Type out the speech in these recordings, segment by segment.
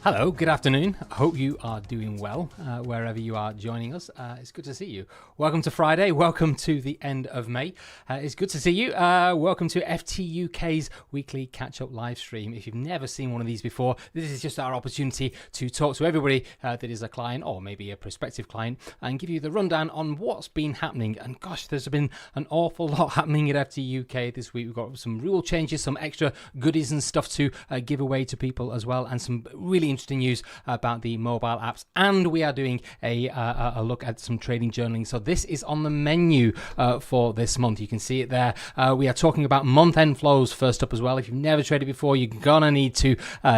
Hello, good afternoon. I hope you are doing well wherever you are joining us. It's good to see you. Welcome to Friday. Welcome to the end of May. It's good to see you. Welcome to FTUK's weekly catch-up live stream. If you've never seen one of these before, this is just our opportunity to talk to everybody that is a client or maybe a prospective client and give you the rundown on what's been happening. And gosh, there's been an awful lot happening at FTUK this week. We've got some rule changes, some extra goodies and stuff to give away to people as well, and some really interesting news about the mobile apps, and we are doing a look at some trading journaling. So this is on the menu for this month. You can see it there. We are talking about month-end flows first up as well. If you've never traded before, you're gonna need to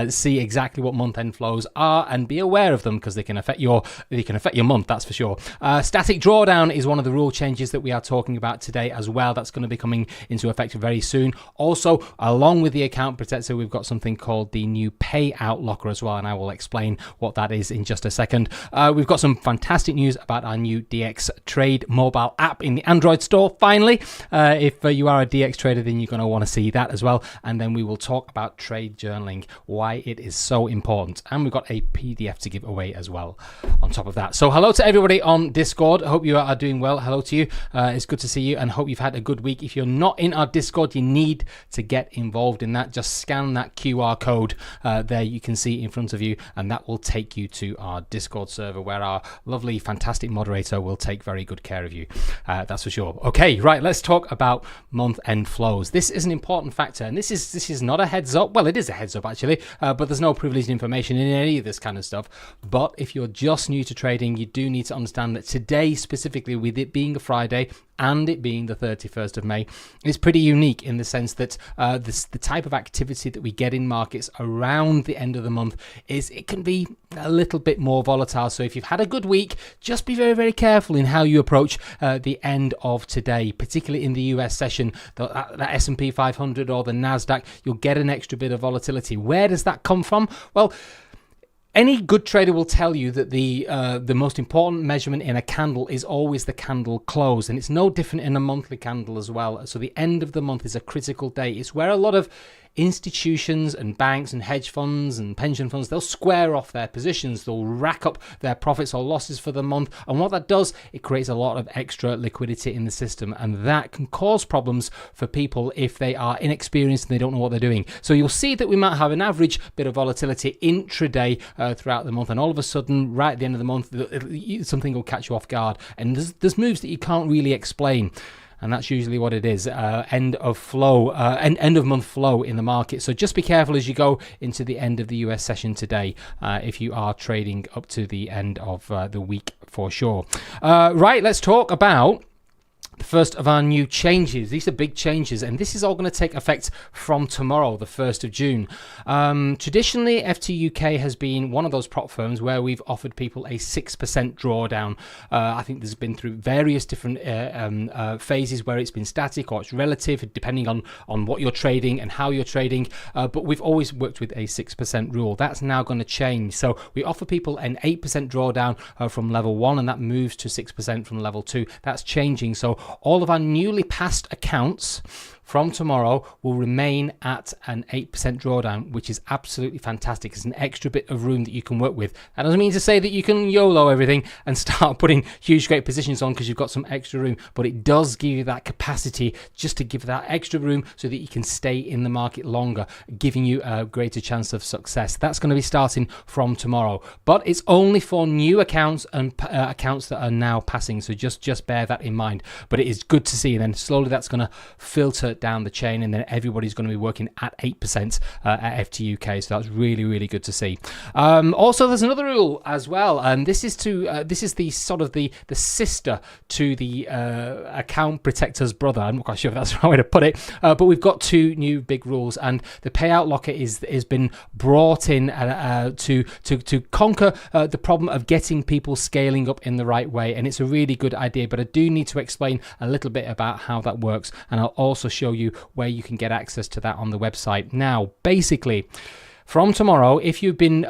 see exactly what month-end flows are and be aware of them because they can affect your month, that's for sure. Static drawdown is one of the rule changes that we are talking about today as well. That's going to be coming into effect very soon. Also, along with the account protector, we've got something called the new payout locker as well, and I will explain what that is in just a second. We've got some fantastic news about our new DX Trade mobile app in the Android store, finally. If you are a DX trader, then you're going to want to see that as well. And then we will talk about trade journaling, why it is so important. And we've got a PDF to give away as well on top of that. So hello to everybody on Discord. I hope you are doing well. Hello to you. It's good to see you and hope you've had a good week. If you're not in our Discord, you need to get involved in that. Just scan that QR code there you can see in front of you, and that will take you to our Discord server where our lovely, fantastic moderator will take very good care of you. That's for sure. Okay, right, let's talk about month-end flows. This is an important factor, and this is not a heads up. Well, it is a heads up actually, but there's no privileged information in any of this kind of stuff. But if you're just new to trading, you do need to understand that today, specifically with it being a Friday and it being the 31st of May, is pretty unique in the sense that the type of activity that we get in markets around the end of the month is it can be a little bit more volatile. So if you've had a good week, just be very, very careful in how you approach the end of today, particularly in the US session. The S&P 500 or the NASDAQ, you'll get an extra bit of volatility. Where does that come from? Well, any good trader will tell you that the most important measurement in a candle is always the candle close, and it's no different in a monthly candle as well. So the end of the month is a critical day. It's where a lot of institutions and banks and hedge funds and pension funds, they'll square off their positions, they'll rack up their profits or losses for the month, and what that does, it creates a lot of extra liquidity in the system, and that can cause problems for people if they are inexperienced and they don't know what they're doing. So you'll see that we might have an average bit of volatility intraday throughout the month, and all of a sudden right at the end of the month something will catch you off guard, and there's moves that you can't really explain. And that's usually what it is, end of month flow in the market. So just be careful as you go into the end of the US session today if you are trading up to the end of the week for sure. Right, let's talk about the first of our new changes. These are big changes, and this is all going to take effect from tomorrow, the 1st of June. Traditionally, FTUK has been one of those prop firms where we've offered people a 6% drawdown. I think there's been through various different phases where it's been static or it's relative, depending on what you're trading and how you're trading. But we've always worked with a 6% rule. That's now going to change. So we offer people an 8% drawdown from level 1, and that moves to 6% from level 2. That's changing. So all of our newly passed accounts from tomorrow will remain at an 8% drawdown, which is absolutely fantastic. It's an extra bit of room that you can work with. That doesn't mean to say that you can YOLO everything and start putting huge great positions on because you've got some extra room, but it does give you that capacity just to give that extra room so that you can stay in the market longer, giving you a greater chance of success. That's going to be starting from tomorrow, but it's only for new accounts and accounts that are now passing, so just bear that in mind. But it is good to see, and then slowly that's going to filter down the chain, and then everybody's going to be working at 8% at FTUK. So that's really, really good to see. Also, there's another rule as well, and this is the sort of the sister to the account protector's brother. I'm not quite sure if that's the right way to put it, but we've got two new big rules, and the payout locker has been brought in to conquer the problem of getting people scaling up in the right way, and it's a really good idea. But I do need to explain a little bit about how that works, and I'll also show you where you can get access to that on the website. Now, basically, from tomorrow, if you've been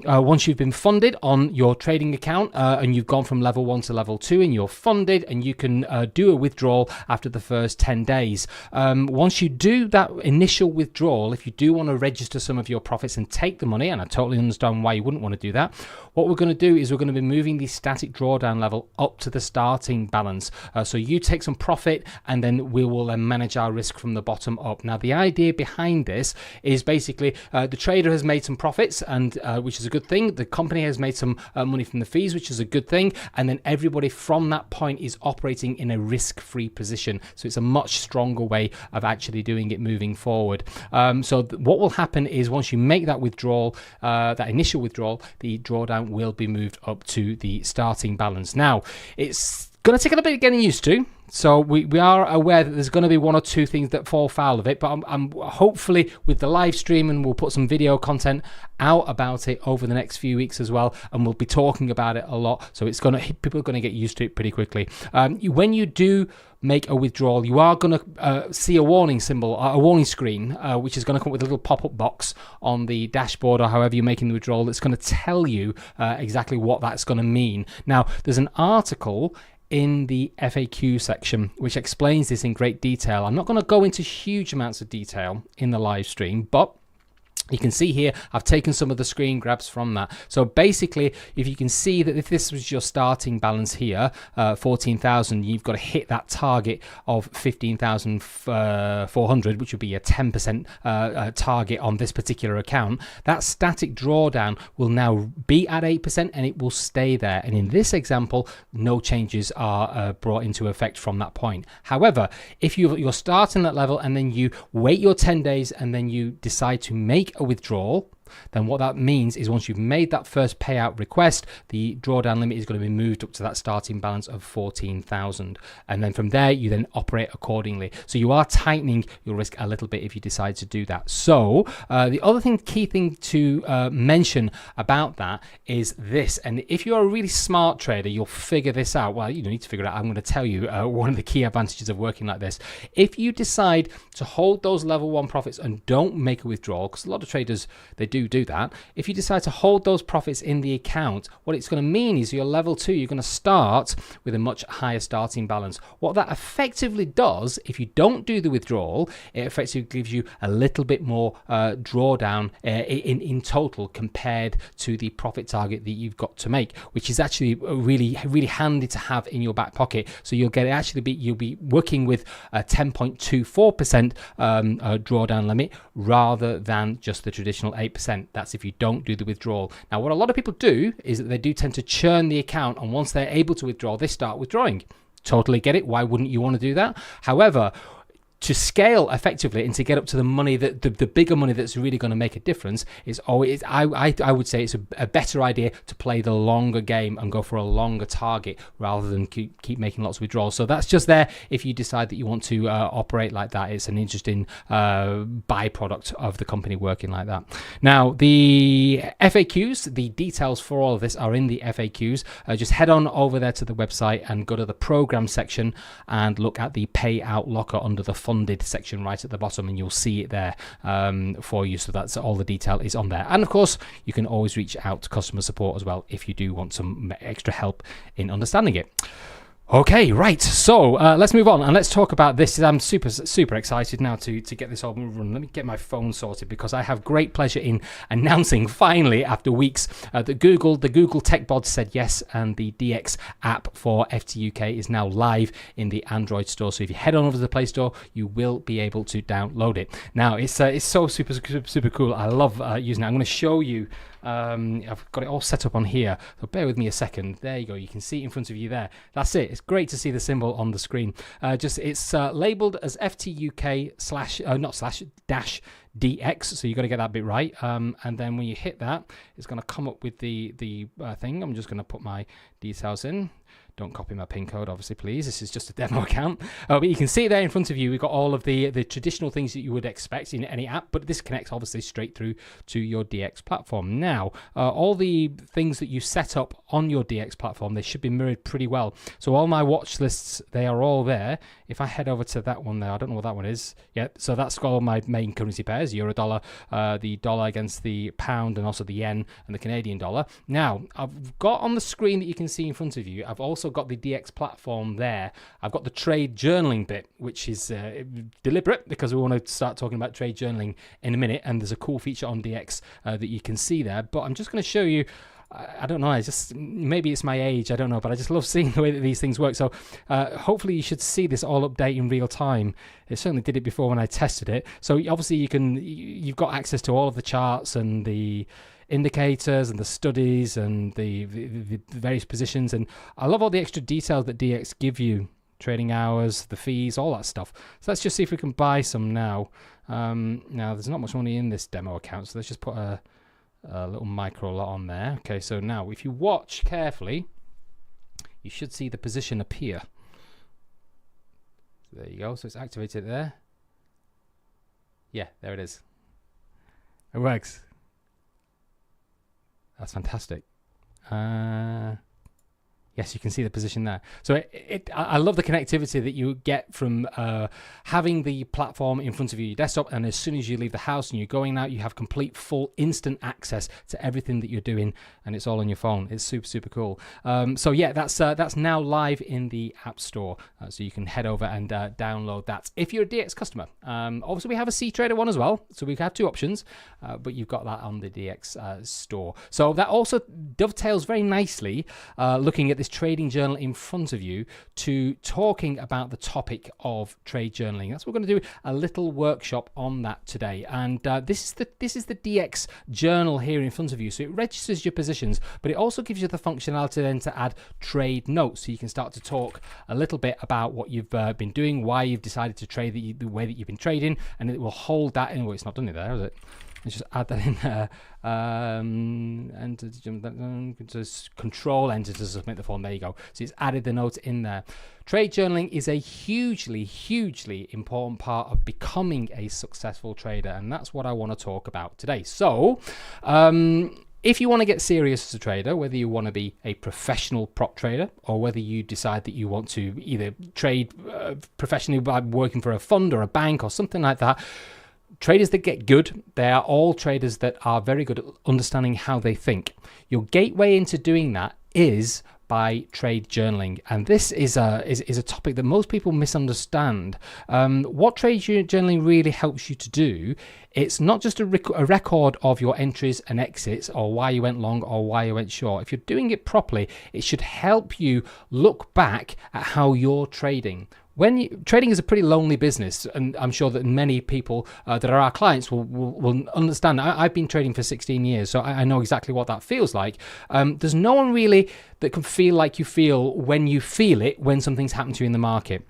once you've been funded on your trading account and you've gone from level 1 to level 2 and you're funded and you can do a withdrawal after the first 10 days. Once you do that initial withdrawal, if you do want to register some of your profits and take the money, and I totally understand why you wouldn't want to do that, what we're going to do is we're going to be moving the static drawdown level up to the starting balance. So you take some profit and then we will manage our risk from the bottom up. Now, the idea behind this is basically the trader has made some profits, and which is a good thing. The company has made some money from the fees, which is a good thing. And then everybody from that point is operating in a risk-free position. So it's a much stronger way of actually doing it moving forward. So what will happen is once you make that withdrawal, that initial withdrawal, the drawdown will be moved up to the starting balance. Now, it's going to take a little bit of getting used to. So we are aware that there's going to be one or two things that fall foul of it, but I'm hopefully with the live stream, and we'll put some video content out about it over the next few weeks as well, and we'll be talking about it a lot. So people are going to get used to it pretty quickly. When you do make a withdrawal, you are going to see a warning symbol, a warning screen, which is going to come with a little pop-up box on the dashboard or however you're making the withdrawal. That's going to tell you exactly what that's going to mean. Now, there's an article in the FAQ section which explains this in great detail. I'm not going to go into huge amounts of detail in the live stream, but you can see here, I've taken some of the screen grabs from that. So basically, if you can see that if this was your starting balance here, 14,000, you've got to hit that target of 15,400, which would be a 10% target on this particular account. That static drawdown will now be at 8% and it will stay there. And in this example, no changes are brought into effect from that point. However, if you're starting that level and then you wait your 10 days and then you decide to make a withdrawal, then what that means is once you've made that first payout request, the drawdown limit is going to be moved up to that starting balance of 14,000, and then from there you then operate accordingly. So you are tightening your risk a little bit if you decide to do that. So the other key thing to mention about that is this, and if you're a really smart trader, you'll figure this out. Well, you don't need to figure it out. I'm going to tell you one of the key advantages of working like this. If you decide to hold those level 1 profits and don't make a withdrawal, because a lot of traders, they do that. If you decide to hold those profits in the account, what it's going to mean is your level 2, you're going to start with a much higher starting balance. What that effectively does, if you don't do the withdrawal, it effectively gives you a little bit more drawdown in total compared to the profit target that you've got to make, which is actually really handy to have in your back pocket. So you'll be working with a 10.24% drawdown limit rather than just the traditional 8%. That's if you don't do the withdrawal. Now, what a lot of people do is that they do tend to churn the account, and once they're able to withdraw, they start withdrawing. Totally get it. Why wouldn't you want to do that? However, to scale effectively and to get up to the money, that the bigger money that's really going to make a difference is always, I would say it's a better idea to play the longer game and go for a longer target rather than keep making lots of withdrawals. So that's just there if you decide that you want to operate like that. It's an interesting byproduct of the company working like that. Now, the FAQs, the details for all of this are in the FAQs. Just head on over there to the website and go to the program section and look at the payout locker under the funded section right at the bottom, and you'll see it there for you. So that's all the detail is on there. And of course, you can always reach out to customer support as well if you do want some extra help in understanding it. Okay, right. So let's move on and let's talk about this. I'm super excited now to get this all moving. Let me get my phone sorted because I have great pleasure in announcing finally after weeks that the Google Tech Bod said yes, and the DX app for FTUK is now live in the Android store. So if you head on over to the Play Store, you will be able to download it. Now it's so super cool. I love using it. I'm going to show you. I've got it all set up on here, so bear with me a second. There you go, you can see it in front of you there. That's it. It's great to see the symbol on the screen. It's labeled as FTUK dash DX, so you got to get that bit right, and then when you hit that, it's going to come up with the thing. I'm just going to put my details in. Don't copy my pin code, obviously, please. This is just a demo account. But you can see there in front of you, we've got all of the traditional things that you would expect in any app, but this connects obviously straight through to your DX platform. Now, all the things that you set up on your DX platform, they should be mirrored pretty well. So all my watch lists, they are all there. If I head over to that one there, I don't know what that one is. Yeah, so that's got all my main currency pairs, euro dollar, the dollar against the pound, and also the yen and the Canadian dollar. Now, I've got on the screen that you can see in front of you, I've also got the DX platform there. I've got the trade journaling bit, which is deliberate because we want to start talking about trade journaling in a minute, and there's a cool feature on DX that you can see there. But I'm just going to show you, I don't know, maybe it's my age, I don't know, but I just love seeing the way that these things work. So hopefully you should see this all update in real time. It certainly did it before when I tested it. So obviously you've got access to all of the charts and the indicators and the studies and the various positions, and I love all the extra details that DX give you, trading hours, the fees, all that stuff. So let's just see if we can buy some now. Now there's not much money in this demo account, so let's just put a little micro lot on there. Okay, so now if you watch carefully, you should see the position appear. So there you go, so it's activated there. Yeah, there it is. It works. That's fantastic. Yes, you can see the position there. So I love the connectivity that you get from having the platform in front of your desktop, and as soon as you leave the house and you're going out, you have complete, full, instant access to everything that you're doing, and it's all on your phone. It's super, super cool. So yeah, that's now live in the App Store, so you can head over and download that if you're a DX customer. Obviously, we have a C-Trader one as well, so we have two options, but you've got that on the DX store. So that also dovetails very nicely, looking at this trading journal in front of you, to talking about the topic of trade journaling. That's what we're going to do a little workshop on that today. And this is the DX journal here in front of you. So it registers your positions, but it also gives you the functionality then to add trade notes, so you can start to talk a little bit about what you've been doing, why you've decided to trade the way that you've been trading, and it will hold that in. Well, it's not done it there, is it? Let's just add that in there. Just control enter to submit the form. There you go. So it's added the note in there. Trade journaling is a hugely, hugely important part of becoming a successful trader, and that's what I want to talk about today. So, if you want to get serious as a trader, whether you want to be a professional prop trader or whether you decide that you want to either trade professionally by working for a fund or a bank or something like that, traders that get good, they are all traders that are very good at understanding how they think. Your gateway into doing that is by trade journaling, and this is a topic that most people misunderstand. What trade journaling really helps you to do, it's not just a record of your entries and exits, or why you went long or why you went short. If you're doing it properly, it should help you look back at how you're trading. Trading is a pretty lonely business, and I'm sure that many people that are our clients will understand. I've been trading for 16 years, so I know exactly what that feels like. There's no one really that can feel like you feel when you feel it when something's happened to you in the market.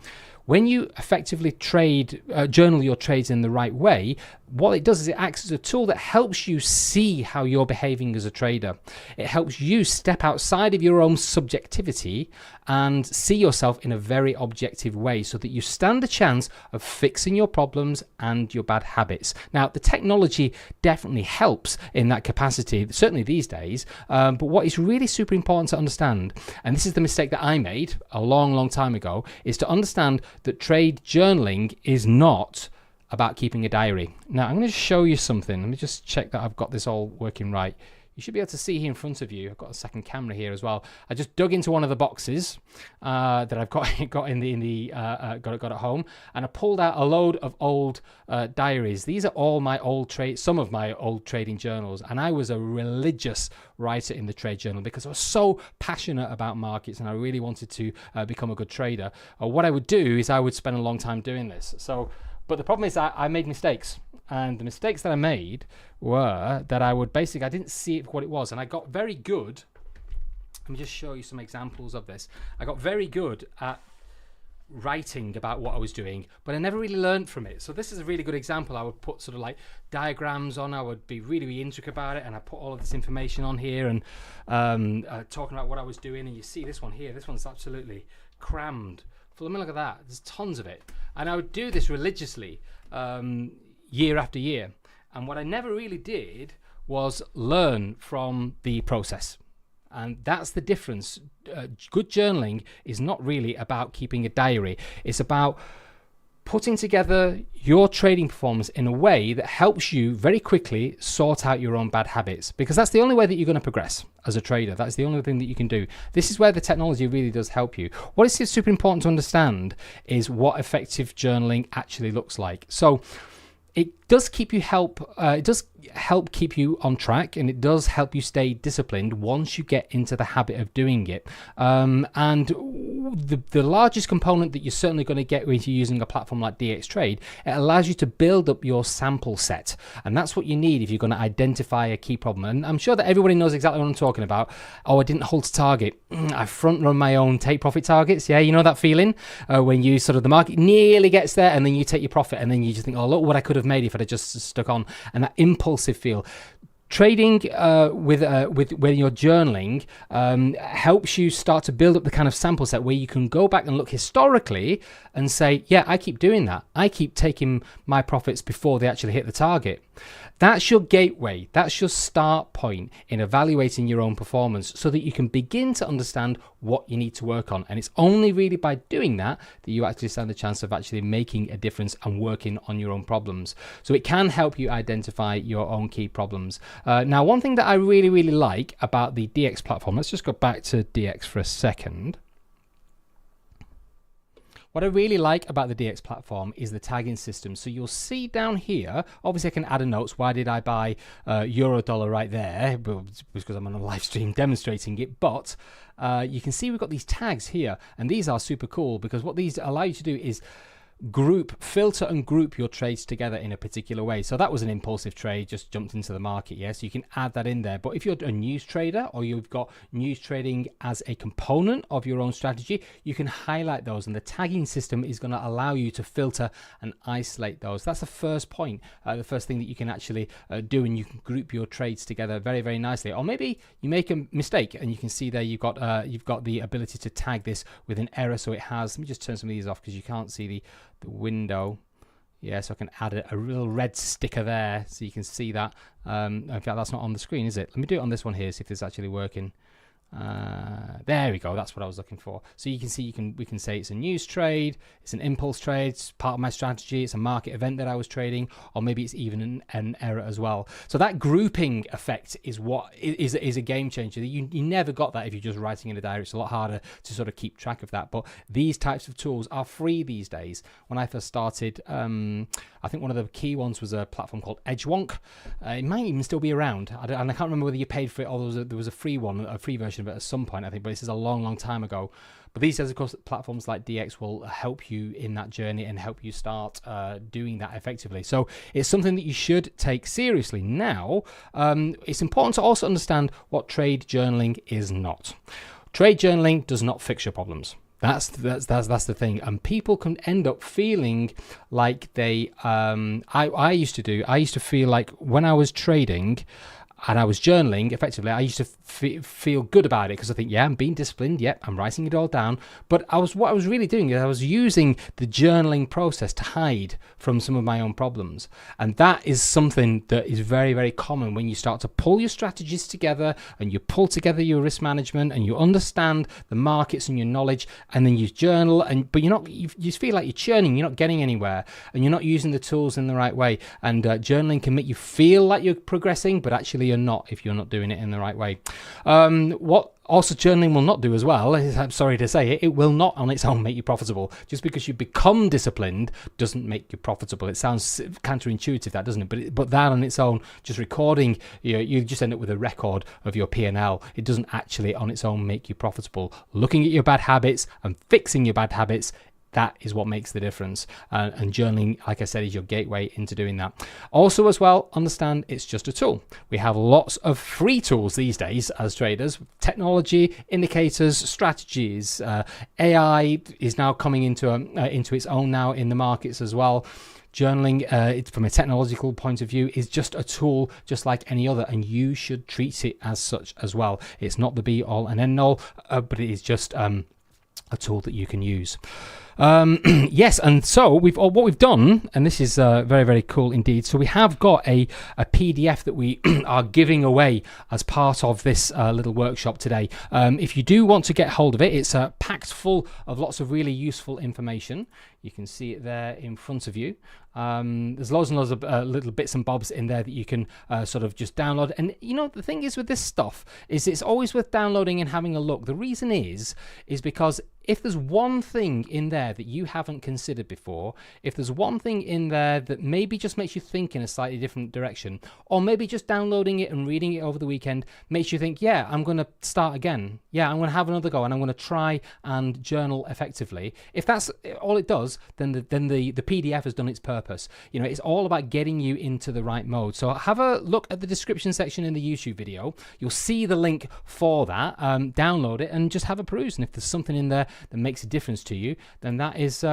When you effectively journal your trades in the right way, what it does is it acts as a tool that helps you see how you're behaving as a trader. It helps you step outside of your own subjectivity and see yourself in a very objective way, so that you stand a chance of fixing your problems and your bad habits. Now, the technology definitely helps in that capacity, certainly these days, but what is really super important to understand, and this is the mistake that I made a long, long time ago, is to understand that trade journaling is not about keeping a diary. Now, I'm going to show you something. Let me just check that I've got this all working right. You should be able to see here in front of you. I've got a second camera here as well. I just dug into one of the boxes that I've got at home, and I pulled out a load of old diaries. These are all my some of my old trading journals, and I was a religious writer in the trade journal because I was so passionate about markets and I really wanted to become a good trader. What I would do is I would spend a long time doing this. But the problem is I made mistakes. And the mistakes that I made were that I didn't see it for what it was. And I got very good. Let me just show you some examples of this. I got very good at writing about what I was doing, but I never really learned from it. So this is a really good example. I would put sort of like diagrams on, I would be really intricate about it, and I put all of this information on here and talking about what I was doing. And you see this one here, this one's absolutely crammed. I mean, look at that, there's tons of it. And I would do this religiously year after year. And what I never really did was learn from the process. And that's the difference. Good journaling is not really about keeping a diary. It's about putting together your trading performance in a way that helps you very quickly sort out your own bad habits, because that's the only way that you're going to progress as a trader. That's the only thing that you can do. This is where the technology really does help you. What is super important to understand is what effective journaling actually looks like. So it does keep you it does help keep you on track, and it does help you stay disciplined once you get into the habit of doing it. And the largest component that you're certainly going to get when you're using a platform like DXTrade, it allows you to build up your sample set, and that's what you need if you're going to identify a key problem. And I'm sure that everybody knows exactly what I'm talking about. Oh, I didn't hold to target. I front run my own take profit targets. Yeah, you know that feeling when you sort of the market nearly gets there, and then you take your profit, and then you just think, oh, look what I could have made if I'd have just stuck on. And that impulsive feel. Trading with when you're journaling helps you start to build up the kind of sample set where you can go back and look historically and say, yeah, I keep doing that. I keep taking my profits before they actually hit the target. That's your gateway. That's your start point in evaluating your own performance, so that you can begin to understand what you need to work on. And it's only really by doing that that you actually stand a chance of actually making a difference and working on your own problems. So it can help you identify your own key problems. Now, one thing that I really like about the DX platform, let's just go back to DX for a second. What I really like about the DX platform is the tagging system. So you'll see down here, obviously I can add a notes. Why did I buy euro dollar right there? Well, it's because I'm on a live stream demonstrating it. But you can see we've got these tags here, and these are super cool because what these allow you to do is filter and group your trades together in a particular way. So that was an impulsive trade, just jumped into the market, yeah, so you can add that in there. But if you're a news trader, or you've got news trading as a component of your own strategy, you can highlight those, and the tagging system is going to allow you to filter and isolate those. That's the first point, the first thing that you can actually do, and you can group your trades together very nicely. Or maybe you make a mistake, and you can see there you've got the ability to tag this with an error. So it has, let me just turn some of these off because you can't see the window. Yeah, so I can add a little red sticker there so you can see that. In fact, that's not on the screen, is it? Let me do it on this one here, see if it's actually working. There we go, that's what I was looking for. So you can see, we can say it's a news trade, it's an impulse trade, it's part of my strategy, it's a market event that I was trading, or maybe it's even an error as well. So that grouping effect is what is a game changer. You never got that if you're just writing in a diary. It's a lot harder to sort of keep track of that, but these types of tools are free these days. When I first started, I think one of the key ones was a platform called Edgewonk. It might even still be around, and I can't remember whether you paid for it or there was a free one, a free version of it at some point, I think, but this is a long time ago. But these days, of course, platforms like DX will help you in that journey and help you start doing that effectively. So it's something that you should take seriously. Now, it's important to also understand what trade journaling is not. Trade journaling does not fix your problems. That's the thing, and people can end up feeling like they. I used to feel like when I was trading and I was journaling, effectively, I used to feel good about it because I think, yeah, I'm being disciplined, yeah, I'm writing it all down. But what I was really doing is I was using the journaling process to hide from some of my own problems. And that is something that is very common when you start to pull your strategies together and you pull together your risk management and you understand the markets and your knowledge, and then you journal, but you just feel like you're churning, you're not getting anywhere, and you're not using the tools in the right way. And journaling can make you feel like you're progressing, but actually you're not if you're not doing it in the right way. What also journaling will not do as well, I'm sorry to say it will not on its own make you profitable. Just because you become disciplined doesn't make you profitable. It sounds counterintuitive, that, doesn't it? But that on its own, just recording, you just end up with a record of your P&L. It doesn't actually on its own make you profitable. Looking at your bad habits and fixing your bad habits That is what makes the difference. And journaling, like I said, is your gateway into doing that. Also, as well, understand it's just a tool. We have lots of free tools these days as traders. Technology, indicators, strategies. AI is now coming into its own now in the markets as well. Journaling, from a technological point of view, is just a tool just like any other, and you should treat it as such as well. It's not the be all and end all, but it is just a tool that you can use. Yes, and so what we've done, and this is very, very cool indeed. So we have got a PDF that we are giving away as part of this little workshop today. If you do want to get hold of it, it's packed full of lots of really useful information. You can see it there in front of you. There's loads and loads of little bits and bobs in there that you can sort of just download. And you know, the thing is with this stuff is it's always worth downloading and having a look. The reason is because if there's one thing in there that you haven't considered before, if there's one thing in there that maybe just makes you think in a slightly different direction, or maybe just downloading it and reading it over the weekend makes you think, yeah, I'm going to start again. Yeah, I'm going to have another go and I'm going to try and journal effectively. If that's all it does, then the PDF has done its purpose. You know, it's all about getting you into the right mode. So have a look at the description section in the YouTube video. You'll see the link for that. Download it and just have a peruse. And if there's something in there that makes a difference to you, then that is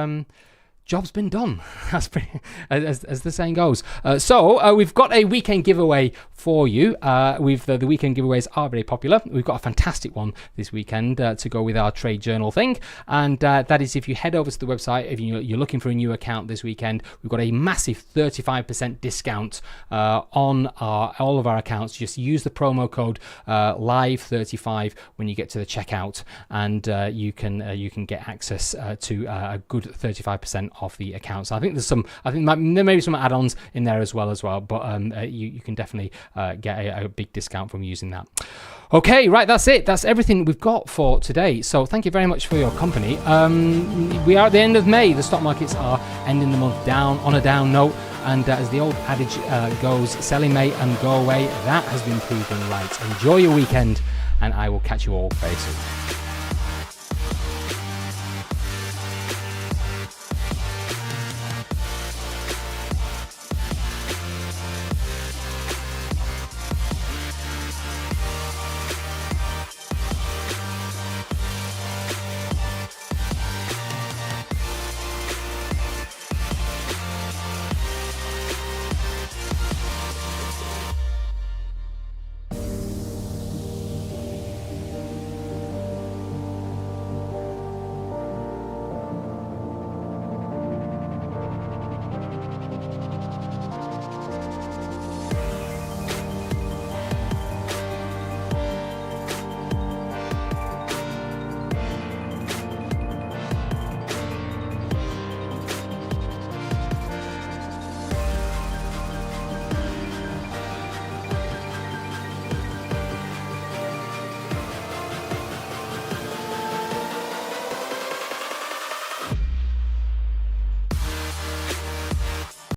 job's been done. That's pretty, as the saying goes. So we've got a weekend giveaway for you. The weekend giveaways are very popular. We've got a fantastic one this weekend to go with our trade journal thing, and that is if you head over to the website, if you're looking for a new account this weekend, we've got a massive 35% discount on all of our accounts. Just use the promo code live35 when you get to the checkout, and you can get access to a good 35% off the accounts. I think there may be some add-ons in there as well, but you can definitely get a big discount from using that. Okay, right, that's it. That's everything we've got for today. So thank you very much for your company. We are at the end of May. The stock markets are ending the month down on a down note. And as the old adage goes, sell in May and go away. That has been proven right. Enjoy your weekend, and I will catch you all very soon.